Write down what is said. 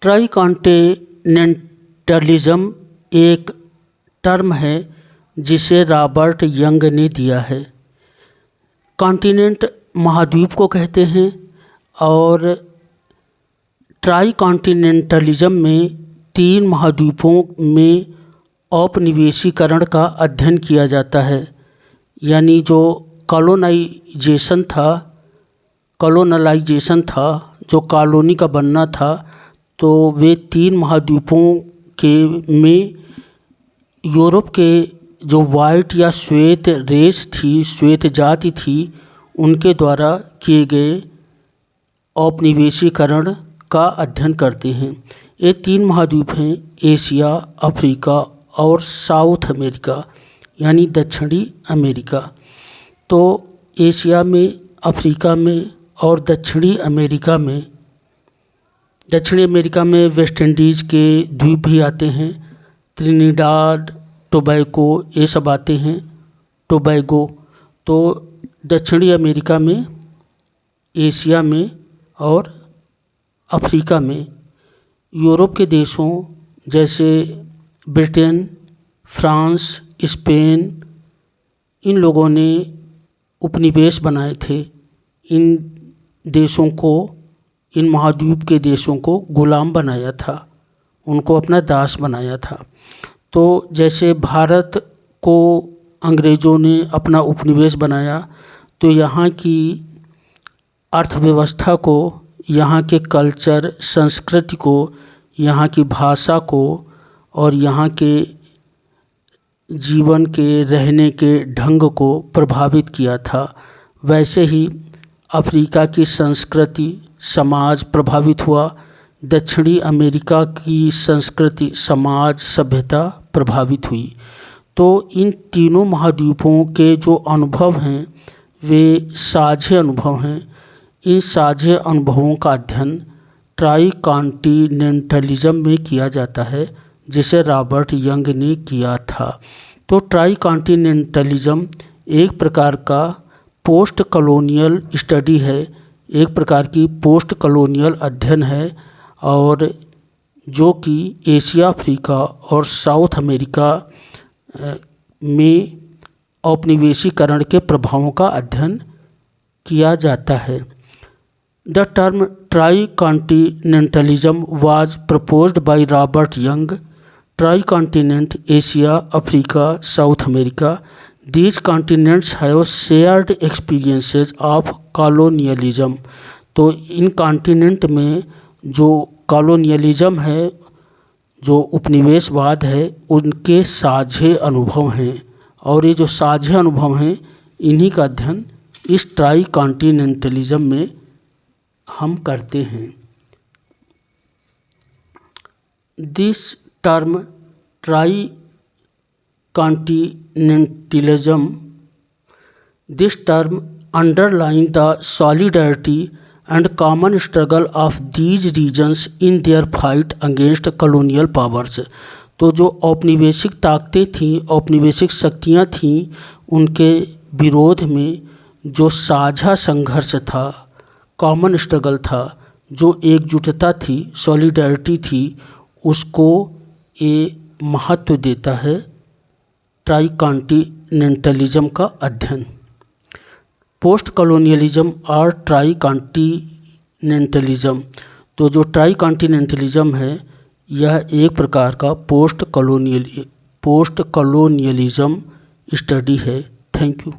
Try कॉन्टिनेंटलिज्म एक term है जिसे रॉबर्ट यंग ने दिया है। कॉन्टिनेंट महाद्वीप को कहते हैं और ट्राई कॉन्टिनेंटलिज्म में 3 महाद्वीपों में औपनिवेशीकरण का अध्ययन किया जाता है। यानी जो कॉलोनाइजेशन था, जो कॉलोनी का बनना था, तो वे 3 महाद्वीपों के में यूरोप के जो वाइट या श्वेत रेस थी, श्वेत जाति थी, उनके द्वारा किए गए औपनिवेशीकरण का अध्ययन करते हैं। ये 3 महाद्वीप हैं, एशिया, अफ्रीका और साउथ अमेरिका यानी दक्षिणी अमेरिका। तो एशिया में, अफ्रीका में और दक्षिणी अमेरिका में वेस्ट इंडीज़ के द्वीप भी आते हैं, त्रिनिडाद, टोबैगो, ये सब आते हैं, टोबैगो। तो दक्षिणी अमेरिका में, एशिया में और अफ्रीका में यूरोप के देशों जैसे ब्रिटेन, फ्रांस, स्पेन, इन लोगों ने उपनिवेश बनाए थे। इन महाद्वीप के देशों को गुलाम बनाया था, उनको अपना दास बनाया था। तो जैसे भारत को अंग्रेज़ों ने अपना उपनिवेश बनाया, तो यहाँ की अर्थव्यवस्था को, यहाँ के कल्चर, संस्कृति को, यहाँ की भाषा को और यहाँ के जीवन के रहने के ढंग को प्रभावित किया था। वैसे ही अफ्रीका की संस्कृति, समाज प्रभावित हुआ, दक्षिणी अमेरिका की संस्कृति, समाज, सभ्यता प्रभावित हुई। तो इन तीनों महाद्वीपों के जो अनुभव हैं वे साझे अनुभव हैं। इन साझे अनुभवों का अध्ययन ट्राई कॉन्टिनेंटलिज्म में किया जाता है, जिसे रॉबर्ट यंग ने किया था। तो ट्राई कॉन्टिनेंटलिज्म एक प्रकार का पोस्ट कॉलोनियल स्टडी है, एक प्रकार की पोस्ट कॉलोनियल अध्ययन है, और जो कि एशिया, अफ्रीका और साउथ अमेरिका में औपनिवेशीकरण के प्रभावों का अध्ययन किया जाता है। The term tri continentalism was proposed by Robert Young. Tri continent, Asia, Africa, South America, these continents have shared experiences of colonialism। तो इन कॉन्टिनेंट में जो कॉलोनियलिज्म है, जो उपनिवेशवाद है, उनके साझे अनुभव हैं, और ये जो साझे अनुभव हैं इन्हीं का अध्ययन इस ट्राई कॉन्टिनेंटलिज्म में हम करते हैं। This term try continentalism, this term underline the solidarity and common struggle of these regions in their fight against colonial powers। तो जो औपनिवेशिक ताकतें थीं, औपनिवेशिक शक्तियाँ थीं, उनके विरोध में जो साझा संघर्ष था, कॉमन स्ट्रगल था, जो एकजुटता थी, सॉलिडरिटी थी, उसको ये महत्व देता है ट्राई कॉन्टिनेंटलिज्म का अध्ययन। पोस्ट कॉलोनियलिज्म और ट्राई कॉन्टिनेंटलिज्म, तो जो ट्राई कॉन्टिनेंटलिज्म है यह एक प्रकार का पोस्ट कॉलोनियलिज्म स्टडी है। Thank you.